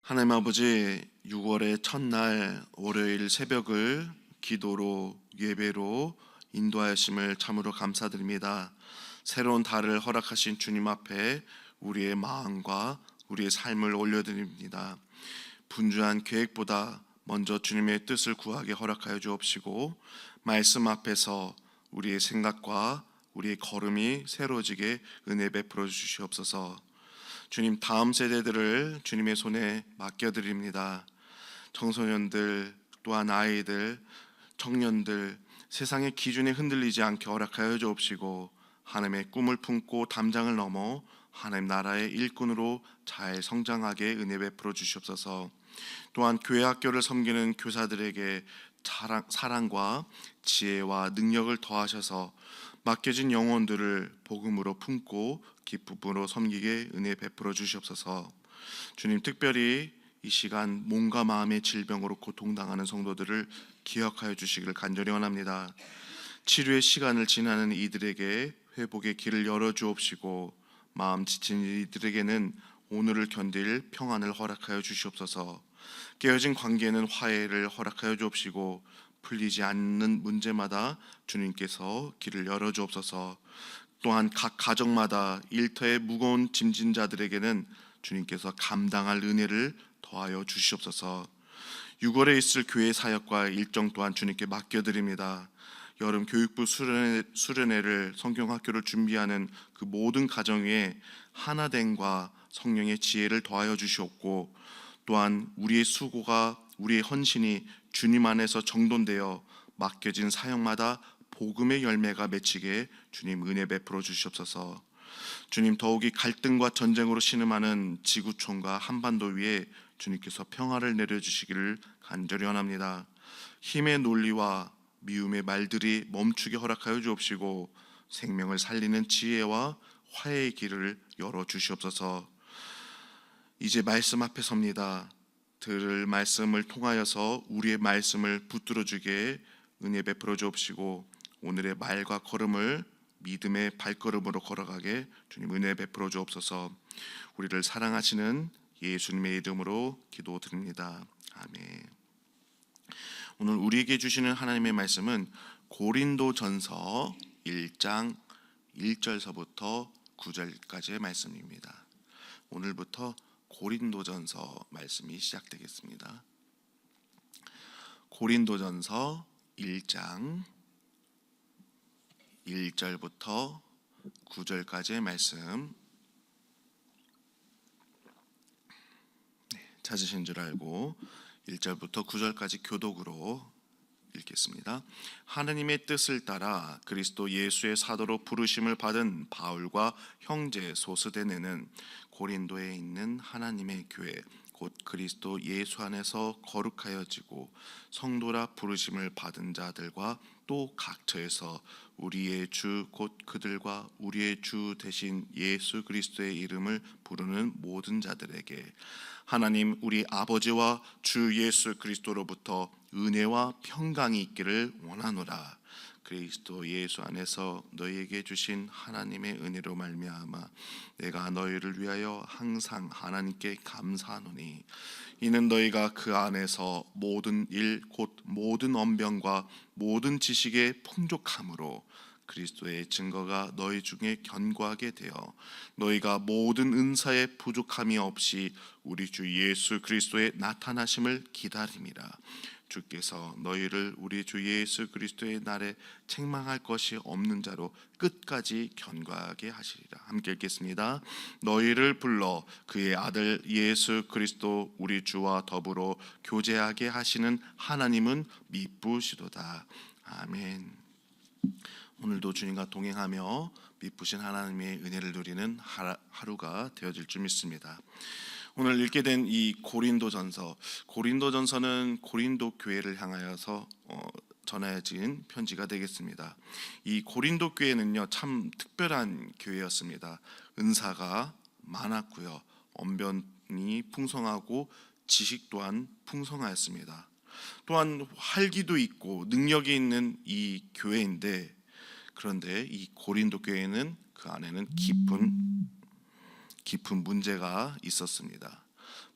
하나님 아버지, 6월의 첫날 월요일 새벽을 기도로 예배로 인도하심을 참으로 감사드립니다. 새로운 달을 허락하신 주님 앞에 우리의 마음과 우리의 삶을 올려드립니다. 분주한 계획보다 먼저 주님의 뜻을 구하게 허락하여 주옵시고, 말씀 앞에서 우리의 생각과 우리의 걸음이 새로워지게 은혜 베풀어 주시옵소서. 주님, 다음 세대들을 주님의 손에 맡겨드립니다. 청소년들, 또한 아이들, 청년들, 세상의 기준에 흔들리지 않게 허락하여 주옵시고, 하나님의 꿈을 품고 담장을 넘어 하나님 나라의 일꾼으로 잘 성장하게 은혜 베풀어 주시옵소서. 또한 교회 학교를 섬기는 교사들에게 사랑과 지혜와 능력을 더하셔서 맡겨진 영혼들을 복음으로 품고 기쁨으로 섬기게 은혜 베풀어 주시옵소서. 주님, 특별히 이 시간 몸과 마음의 질병으로 고통당하는 성도들을 기억하여 주시기를 간절히 원합니다. 치료의 시간을 지나는 이들에게 회복의 길을 열어 주옵시고, 마음 지친 이들에게는 오늘을 견딜 평안을 허락하여 주시옵소서. 깨어진 관계에는 화해를 허락하여 주옵시고, 풀리지 않는 문제마다 주님께서 길을 열어 주옵소서. 또한 각 가정마다 일터의 무거운 짐진 자들에게는 주님께서 감당할 은혜를 더하여 주시옵소서. 6월에 있을 교회 사역과 일정 또한 주님께 맡겨드립니다. 여름 교육부 수련회를 성경학교를 준비하는 그 모든 가정 위에 하나됨과 성령의 지혜를 더하여 주시옵고, 또한 우리의 수고가 우리의 헌신이 주님 안에서 정돈되어 맡겨진 사역마다 복음의 열매가 맺히게 주님 은혜 베풀어 주시옵소서. 주님, 더욱이 갈등과 전쟁으로 신음하는 지구촌과 한반도 위에 주님께서 평화를 내려주시기를 간절히 원합니다. 힘의 논리와 미움의 말들이 멈추게 허락하여 주옵시고, 생명을 살리는 지혜와 화해의 길을 열어 주시옵소서. 이제 말씀 앞에 섭니다. 들을 말씀을 통하여서 우리의 말씀을 붙들어 주게 은혜 베풀어 주옵시고, 오늘의 말과 걸음을 믿음의 발걸음으로 걸어가게 주님 은혜 베풀어 주옵소서. 우리를 사랑하시는 예수님의 이름으로 기도드립니다. 아멘. 오늘 우리에게 주시는 하나님의 말씀은 고린도전서 1장 1절서부터 9절까지의 말씀입니다. 오늘부터 고린도전서 말씀이 시작되겠습니다. 고린도전서 1장 1절부터 9절까지의 말씀, 찾으신 줄 알고 1절부터 9절까지 교독으로 읽겠습니다. 하느님의 뜻을 따라 그리스도 예수의 사도로 부르심을 받은 바울과 형제 소스데네는 고린도에 있는 하나님의 교회 곧 그리스도 예수 안에서 거룩하여지고 성도라 부르심을 받은 자들과 또 각처에서 우리의 주 곧 그들과 우리의 주 대신 예수 그리스도의 이름을 부르는 모든 자들에게 하나님 우리 아버지와 주 예수 그리스도로부터 은혜와 평강이 있기를 원하노라. 그리스도 예수 안에서 너희에게 주신 하나님의 은혜로 말미암아 내가 너희를 위하여 항상 하나님께 감사하노니, 이는 너희가 그 안에서 모든 일 곧 모든 언변과 모든 지식의 풍족함으로 그리스도의 증거가 너희 중에 견고하게 되어 너희가 모든 은사의 부족함이 없이 우리 주 예수 그리스도의 나타나심을 기다림이라. 주께서 너희를 우리 주 예수 그리스도의 날에 책망할 것이 없는 자로 끝까지 견고하게 하시리라. 함께 읽겠습니다. 너희를 불러 그의 아들 예수 그리스도 우리 주와 더불어 교제하게 하시는 하나님은 미쁘시도다. 아멘. 오늘도 주님과 동행하며 미쁘신 하나님의 은혜를 누리는 하루가 되어질 줄 믿습니다. 오늘 읽게 된 이 고린도전서는 고린도 교회를 향하여서 전해진 편지가 되겠습니다. 이 고린도 교회는요, 참 특별한 교회였습니다. 은사가 많았고요, 언변이 풍성하고 지식 또한 풍성하였습니다. 또한 활기도 있고 능력이 있는 이 교회인데, 그런데 이 고린도 교회는 그 안에는 깊은 문제가 있었습니다.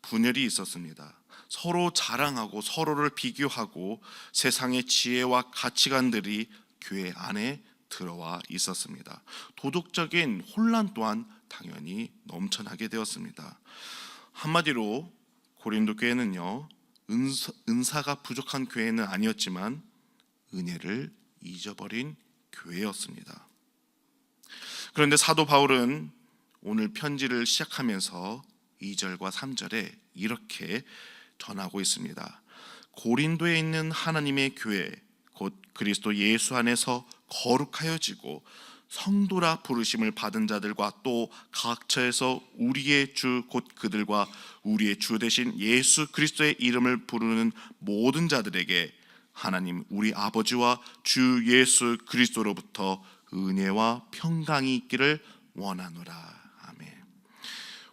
분열이 있었습니다. 서로 자랑하고 서로를 비교하고 세상의 지혜와 가치관들이 교회 안에 들어와 있었습니다. 도덕적인 혼란 또한 당연히 넘쳐나게 되었습니다. 한마디로 고린도 교회는요, 은사가 부족한 교회는 아니었지만 은혜를 잊어버린 교회였습니다. 그런데 사도 바울은 오늘 편지를 시작하면서 2절과 3절에 이렇게 전하고 있습니다. 고린도에 있는 하나님의 교회 곧 그리스도 예수 안에서 거룩하여지고 성도라 부르심을 받은 자들과 또 각처에서 우리의 주 곧 그들과 우리의 주 되신 예수 그리스도의 이름을 부르는 모든 자들에게 하나님 우리 아버지와 주 예수 그리스도로부터 은혜와 평강이 있기를 원하노라. 아멘.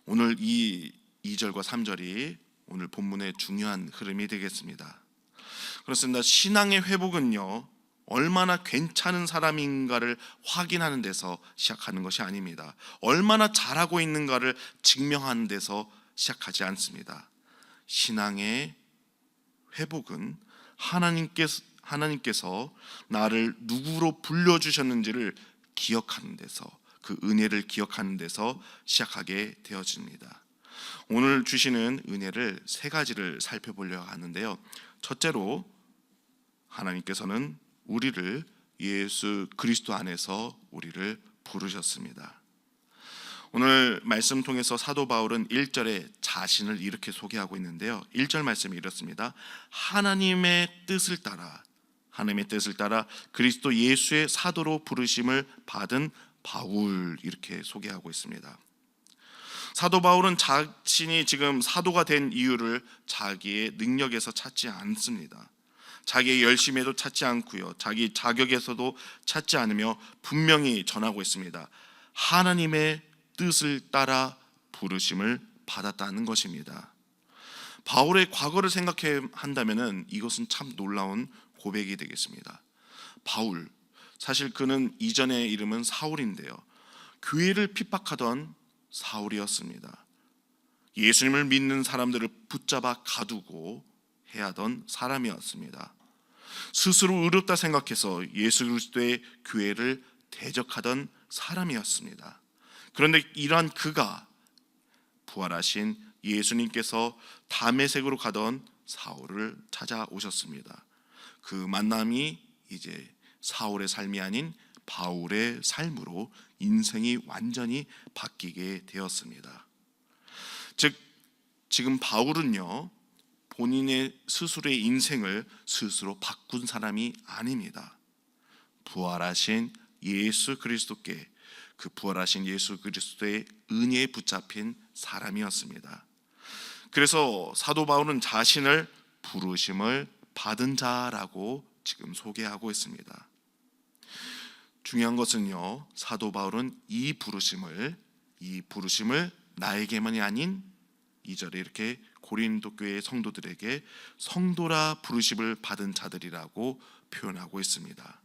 오늘 이 2절과 3절이 오늘 본문의 중요한 흐름이 되겠습니다. 그렇습니다. 신앙의 회복은요, 얼마나 괜찮은 사람인가를 확인하는 데서 시작하는 것이 아닙니다. 얼마나 잘하고 있는가를 증명하는 데서 시작하지 않습니다. 신앙의 회복은 하나님께서 나를 누구로 불려주셨는지를 기억하는 데서, 그 은혜를 기억하는 데서 시작하게 되어집니다. 오늘 주시는 은혜를 세 가지를 살펴보려고 하는데요. 첫째로 하나님께서는 우리를 예수 그리스도 안에서 우리를 부르셨습니다. 오늘 말씀 통해서 사도 바울은 1절에 자신을 이렇게 소개하고 있는데요. 1절 말씀이 이렇습니다. 하나님의 뜻을 따라 그리스도 예수의 사도로 부르심을 받은 바울, 이렇게 소개하고 있습니다. 사도 바울은 자신이 지금 사도가 된 이유를 자기의 능력에서 찾지 않습니다. 자기의 열심에도 찾지 않고요, 자기 자격에서도 찾지 않으며 분명히 전하고 있습니다. 하나님의 뜻을 따라 부르심을 받았다는 것입니다. 바울의 과거를 생각해 한다면은 이것은 참 놀라운 고백이 되겠습니다. 바울, 사실 그는 이전의 이름은 사울인데요, 교회를 핍박하던 사울이었습니다. 예수님을 믿는 사람들을 붙잡아 가두고 해하던 사람이었습니다. 스스로 의롭다 생각해서 예수 그리스도의 교회를 대적하던 사람이었습니다. 그런데 이러한 그가 부활하신 예수님께서 다메섹으로 가던 사울을 찾아오셨습니다. 그 만남이 이제 사울의 삶이 아닌 바울의 삶으로 인생이 완전히 바뀌게 되었습니다. 즉 지금 바울은요, 본인의 스스로의 인생을 스스로 바꾼 사람이 아닙니다. 부활하신 예수 그리스도께, 그 부활하신 예수 그리스도의 은혜에 붙잡힌 사람이었습니다. 그래서 사도 바울은 자신을 부르심을 받은 자라고 지금 소개하고 있습니다. 중요한 것은요, 사도 바울은 이 부르심을 나에게만이 아닌 2절에 이렇게 고린도 교회의 성도들에게 성도라 부르심을 받은 자들이라고 표현하고 있습니다.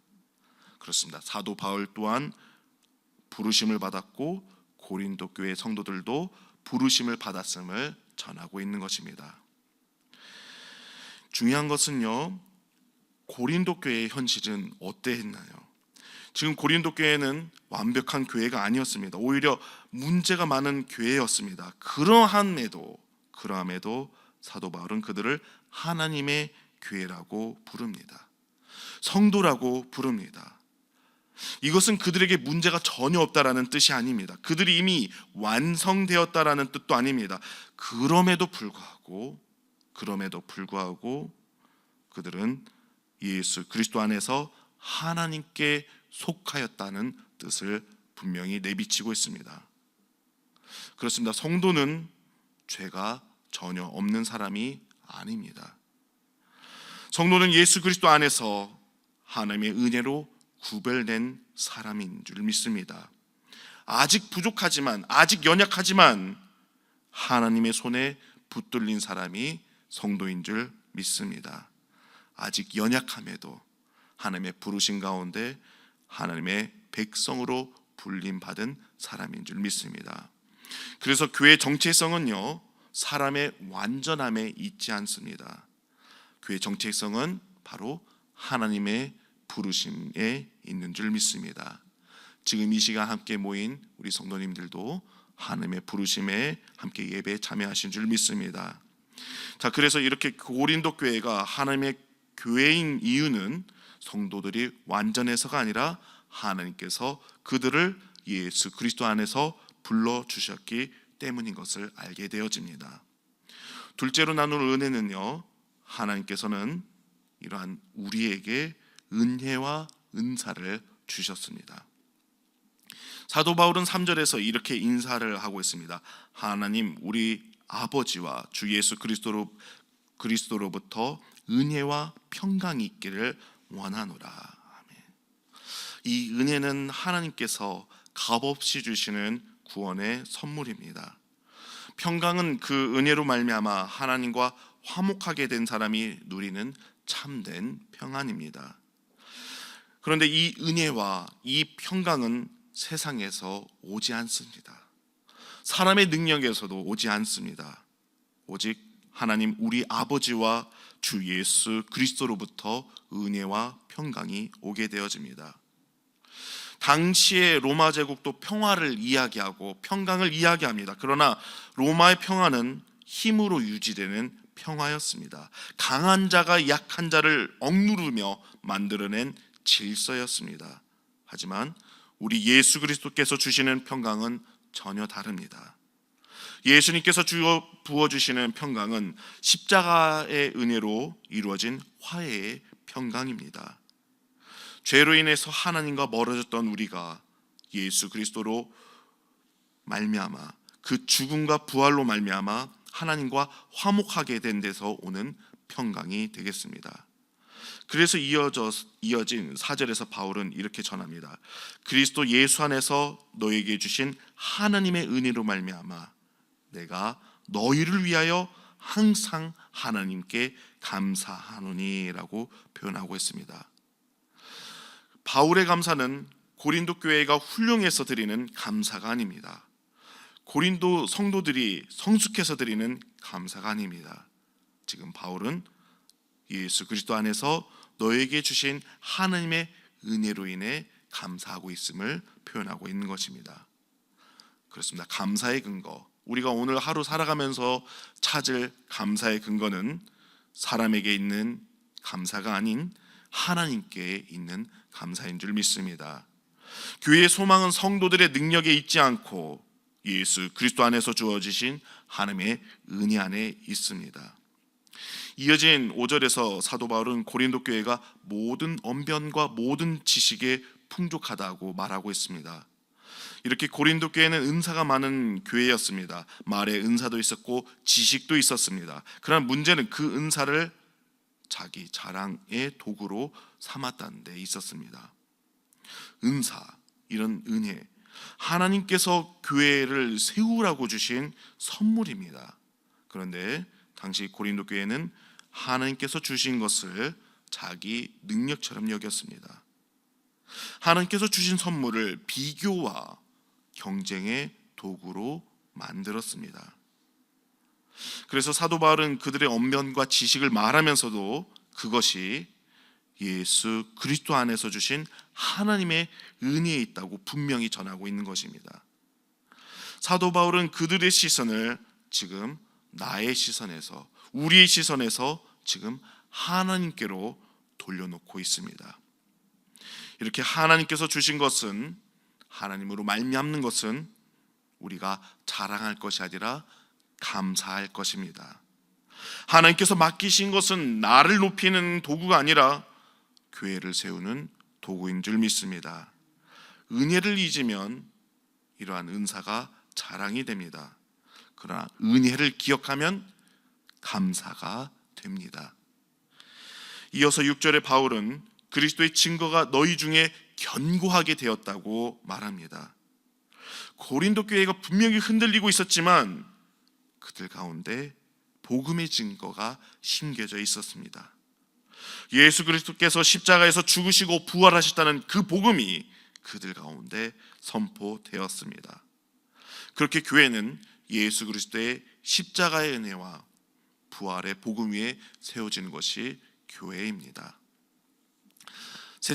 그렇습니다. 사도 바울 또한 부르심을 받았고 고린도 교회 성도들도 부르심을 받았음을 전하고 있는 것입니다. 중요한 것은요, 고린도 교회의 현실은 어떠했나요? 지금 고린도 교회는 완벽한 교회가 아니었습니다. 오히려 문제가 많은 교회였습니다. 그러함에도 사도 바울은 그들을 하나님의 교회라고 부릅니다. 성도라고 부릅니다. 이것은 그들에게 문제가 전혀 없다라는 뜻이 아닙니다. 그들이 이미 완성되었다라는 뜻도 아닙니다. 그럼에도 불구하고 그들은 예수 그리스도 안에서 하나님께 속하였다는 뜻을 분명히 내비치고 있습니다. 그렇습니다. 성도는 죄가 전혀 없는 사람이 아닙니다. 성도는 예수 그리스도 안에서 하나님의 은혜로 구별된 사람인 줄 믿습니다. 아직 부족하지만, 아직 연약하지만 하나님의 손에 붙들린 사람이 성도인 줄 믿습니다. 아직 연약함에도 하나님의 부르심 가운데 하나님의 백성으로 불림받은 사람인 줄 믿습니다. 그래서 교회의 정체성은요, 사람의 완전함에 있지 않습니다. 교회 정체성은 바로 하나님의 부르심에 있는 줄 믿습니다. 지금 이 시간 함께 모인 우리 성도님들도 하나님의 부르심에 함께 예배에 참여하신 줄 믿습니다. 자, 그래서 이렇게 고린도 교회가 하나님의 교회인 이유는 성도들이 완전해서가 아니라 하나님께서 그들을 예수 그리스도 안에서 불러주셨기 때문인 것을 알게 되어집니다. 둘째로 나눌 은혜는요, 하나님께서는 이러한 우리에게 은혜와 은사를 주셨습니다. 사도 바울은 3절에서 이렇게 인사를 하고 있습니다. 하나님 우리 아버지와 주 예수 그리스도로부터 은혜와 평강이 있기를 원하노라. 아멘. 이 은혜는 하나님께서 값없이 주시는 구원의 선물입니다. 평강은 그 은혜로 말미암아 하나님과 화목하게 된 사람이 누리는 참된 평안입니다. 그런데 이 은혜와 이 평강은 세상에서 오지 않습니다. 사람의 능력에서도 오지 않습니다. 오직 하나님 우리 아버지와 주 예수 그리스도로부터 은혜와 평강이 오게 되어집니다. 당시의 로마 제국도 평화를 이야기하고 평강을 이야기합니다. 그러나 로마의 평화는 힘으로 유지되는 평화였습니다. 강한 자가 약한 자를 억누르며 만들어낸 질서였습니다. 하지만 우리 예수 그리스도께서 주시는 평강은 전혀 다릅니다. 예수님께서 부어주시는 평강은 십자가의 은혜로 이루어진 화해의 평강입니다. 죄로 인해서 하나님과 멀어졌던 우리가 예수 그리스도로 말미암아 그 죽음과 부활로 말미암아 하나님과 화목하게 된 데서 오는 평강이 되겠습니다. 그래서 이어진 4절에서 바울은 이렇게 전합니다. 그리스도 예수 안에서 너에게 주신 하나님의 은혜로 말미암아 내가 너희를 위하여 항상 하나님께 감사하노니라고 표현하고 있습니다. 바울의 감사는 고린도 교회가 훌륭해서 드리는 감사가 아닙니다. 고린도 성도들이 성숙해서 드리는 감사가 아닙니다. 지금 바울은 예수 그리스도 안에서 너에게 주신 하나님의 은혜로 인해 감사하고 있음을 표현하고 있는 것입니다. 그렇습니다. 감사의 근거, 우리가 오늘 하루 살아가면서 찾을 감사의 근거는 사람에게 있는 감사가 아닌 하나님께 있는 감사인 줄 믿습니다. 교회의 소망은 성도들의 능력에 있지 않고 예수 그리스도 안에서 주어지신 하나님의 은혜 안에 있습니다. 이어진 5절에서 사도 바울은 고린도 교회가 모든 언변과 모든 지식에 풍족하다고 말하고 있습니다. 이렇게 고린도 교회는 은사가 많은 교회였습니다. 말의 은사도 있었고 지식도 있었습니다. 그러나 문제는 그 은사를 자기 자랑의 도구로 삼았다는 데 있었습니다. 은사, 이런 은혜, 하나님께서 교회를 세우라고 주신 선물입니다. 그런데 당시 고린도 교회는 하나님께서 주신 것을 자기 능력처럼 여겼습니다. 하나님께서 주신 선물을 비교와 경쟁의 도구로 만들었습니다. 그래서 사도 바울은 그들의 언변과 지식을 말하면서도 그것이 예수 그리스도 안에서 주신 하나님의 은혜에 있다고 분명히 전하고 있는 것입니다. 사도 바울은 그들의 시선을 지금 나의 시선에서, 우리의 시선에서 지금 하나님께로 돌려놓고 있습니다. 이렇게 하나님께서 주신 것은, 하나님으로 말미암는 것은 우리가 자랑할 것이 아니라 감사할 것입니다. 하나님께서 맡기신 것은 나를 높이는 도구가 아니라 교회를 세우는 도구인 줄 믿습니다. 은혜를 잊으면 이러한 은사가 자랑이 됩니다. 그러나 은혜를 기억하면 감사가 됩니다. 이어서 6절에 바울은 그리스도의 증거가 너희 중에 견고하게 되었다고 말합니다. 고린도 교회가 분명히 흔들리고 있었지만 그들 가운데 복음의 증거가 심겨져 있었습니다. 예수 그리스도께서 십자가에서 죽으시고 부활하셨다는 그 복음이 그들 가운데 선포되었습니다. 그렇게 교회는 예수 그리스도의 십자가의 은혜와 부활의 복음 위에 세워지는 것이 교회입니다. 세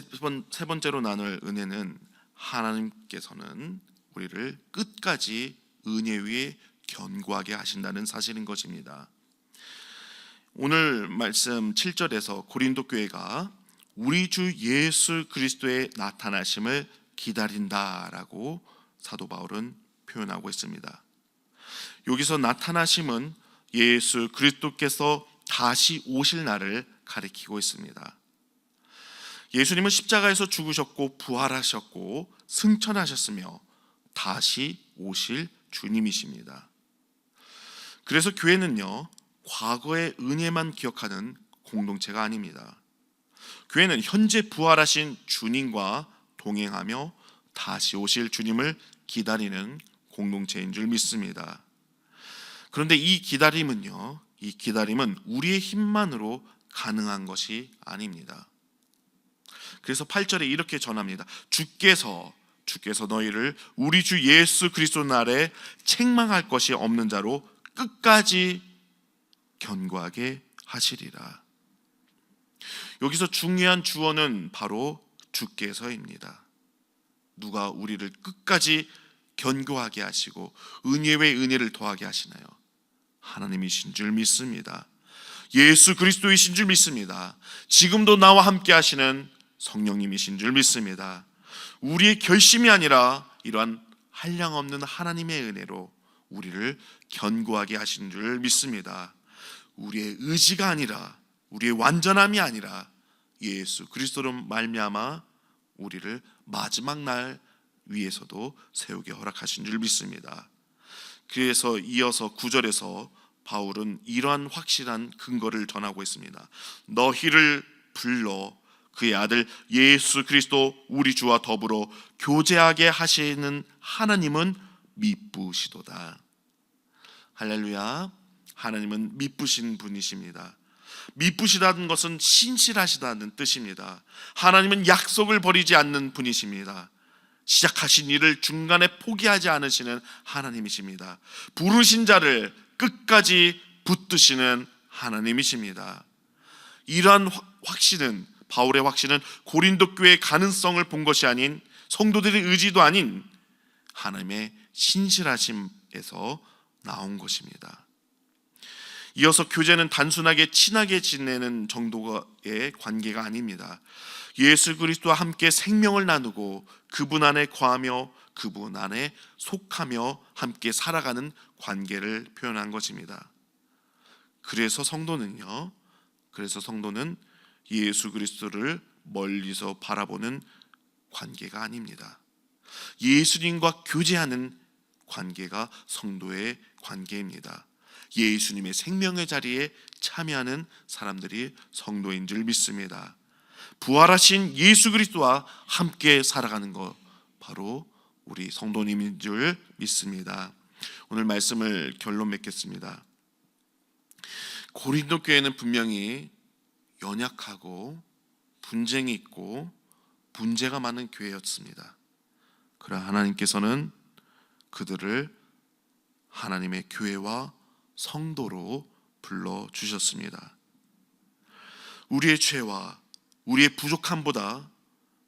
번째로 나눌 은혜는 하나님께서는 우리를 끝까지 은혜 위에 견고하게 하신다는 사실인 것입니다. 오늘 말씀 7절에서 고린도 교회가 우리 주 예수 그리스도의 나타나심을 기다린다라고 사도 바울은 표현하고 있습니다. 여기서 나타나심은 예수 그리스도께서 다시 오실 날을 가리키고 있습니다. 예수님은 십자가에서 죽으셨고 부활하셨고 승천하셨으며 다시 오실 주님이십니다. 그래서 교회는요, 과거의 은혜만 기억하는 공동체가 아닙니다. 교회는 현재 부활하신 주님과 동행하며 다시 오실 주님을 기다리는 공동체인 줄 믿습니다. 그런데 이 기다림은 우리의 힘만으로 가능한 것이 아닙니다. 그래서 8절에 이렇게 전합니다. 주께서 너희를 우리 주 예수 그리스도 날에 책망할 것이 없는 자로 끝까지 견고하게 하시리라. 여기서 중요한 주어는 바로 주께서입니다. 누가 우리를 끝까지 견고하게 하시고 은혜 외 은혜를 더하게 하시나요? 하나님이신 줄 믿습니다. 예수 그리스도이신 줄 믿습니다. 지금도 나와 함께 하시는 성령님이신 줄 믿습니다. 우리의 결심이 아니라 이러한 한량없는 하나님의 은혜로 우리를 견고하게 하신 줄 믿습니다. 우리의 의지가 아니라, 우리의 완전함이 아니라 예수 그리스도로 말미암아 우리를 마지막 날 위에서도 세우게 허락하신 줄 믿습니다. 그래서 이어서 9절에서 바울은 이러한 확실한 근거를 전하고 있습니다. 너희를 불러 그의 아들 예수 그리스도 우리 주와 더불어 교제하게 하시는 하나님은 미쁘시도다. 할렐루야. 하나님은 미쁘신 분이십니다. 미쁘시다는 것은 신실하시다는 뜻입니다. 하나님은 약속을 버리지 않는 분이십니다. 시작하신 일을 중간에 포기하지 않으시는 하나님이십니다. 부르신 자를 끝까지 붙드시는 하나님이십니다. 이러한 확신은, 바울의 확신은 고린도 교회의 가능성을 본 것이 아닌, 성도들의 의지도 아닌 하나님의 신실하심에서 나온 것입니다. 이어서 교제는 단순하게 친하게 지내는 정도의 관계가 아닙니다. 예수 그리스도와 함께 생명을 나누고 그분 안에 거하며 그분 안에 속하며 함께 살아가는 관계를 표현한 것입니다. 그래서 성도는 예수 그리스도를 멀리서 바라보는 관계가 아닙니다. 예수님과 교제하는 관계가 성도의 관계입니다. 예수님의 생명의 자리에 참여하는 사람들이 성도인 줄 믿습니다. 부활하신 예수 그리스도와 함께 살아가는 것, 바로 우리 성도님인 줄 믿습니다. 오늘 말씀을 결론 맺겠습니다. 고린도 교회는 분명히 연약하고 분쟁이 있고 문제가 많은 교회였습니다. 그러나 하나님께서는 그들을 하나님의 교회와 성도로 불러주셨습니다. 우리의 죄와 우리의 부족함보다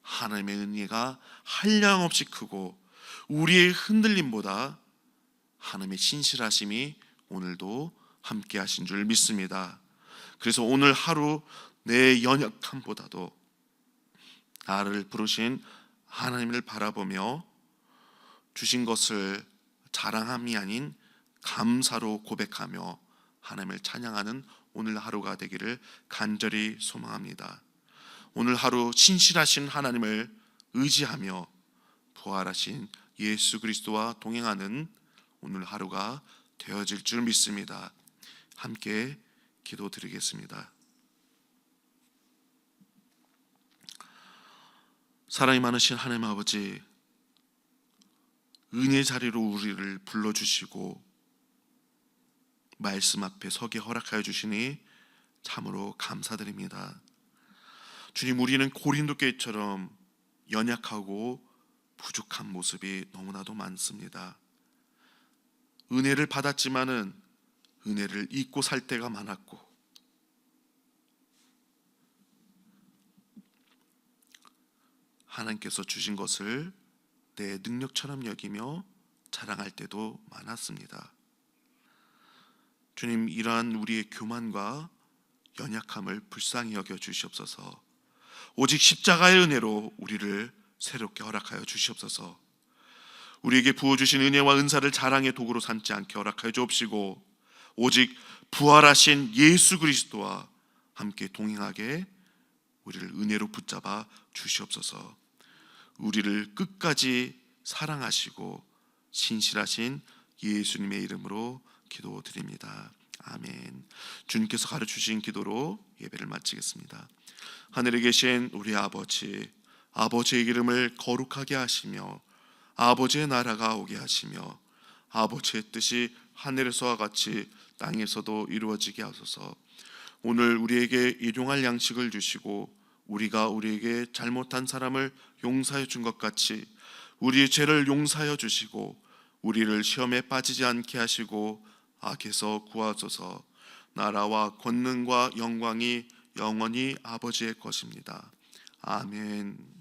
하나님의 은혜가 한량없이 크고 우리의 흔들림보다 하나님의 신실하심이 오늘도 함께 하신 줄 믿습니다. 그래서 오늘 하루 내 연약함보다도 나를 부르신 하나님을 바라보며 주신 것을 자랑함이 아닌 감사로 고백하며 하나님을 찬양하는 오늘 하루가 되기를 간절히 소망합니다. 오늘 하루 신실하신 하나님을 의지하며 부활하신 예수 그리스도와 동행하는 오늘 하루가 되어질 줄 믿습니다. 함께 기도드리겠습니다. 사랑이 많으신 하나님 아버지, 은혜 자리로 우리를 불러주시고 말씀 앞에 서게 허락하여 주시니 참으로 감사드립니다. 주님, 우리는 고린도 교회처럼 연약하고 부족한 모습이 너무나도 많습니다. 은혜를 받았지만은 은혜를 잊고 살 때가 많았고, 하나님께서 주신 것을 내 능력처럼 여기며 자랑할 때도 많았습니다. 주님, 이러한 우리의 교만과 연약함을 불쌍히 여겨 주시옵소서. 오직 십자가의 은혜로 우리를 새롭게 허락하여 주시옵소서. 우리에게 부어주신 은혜와 은사를 자랑의 도구로 삼지 않게 허락하여 주옵시고, 오직 부활하신 예수 그리스도와 함께 동행하게 우리를 은혜로 붙잡아 주시옵소서. 우리를 끝까지 사랑하시고 신실하신 예수님의 이름으로 기도드립니다. 아멘. 주님께서 가르치신 기도로 예배를 마치겠습니다. 하늘에 계신 우리 아버지, 아버지의 이름을 거룩하게 하시며 아버지의 나라가 오게 하시며 아버지의 뜻이 하늘에서와 같이 땅에서도 이루어지게 하소서. 오늘 우리에게 일용할 양식을 주시고 우리가 우리에게 잘못한 사람을 용서해 준 것 같이 우리의 죄를 용서하여 주시고 우리를 시험에 빠지지 않게 하시고 악에서 구하소서. 나라와 권능과 영광이 영원히 아버지의 것입니다. 아멘.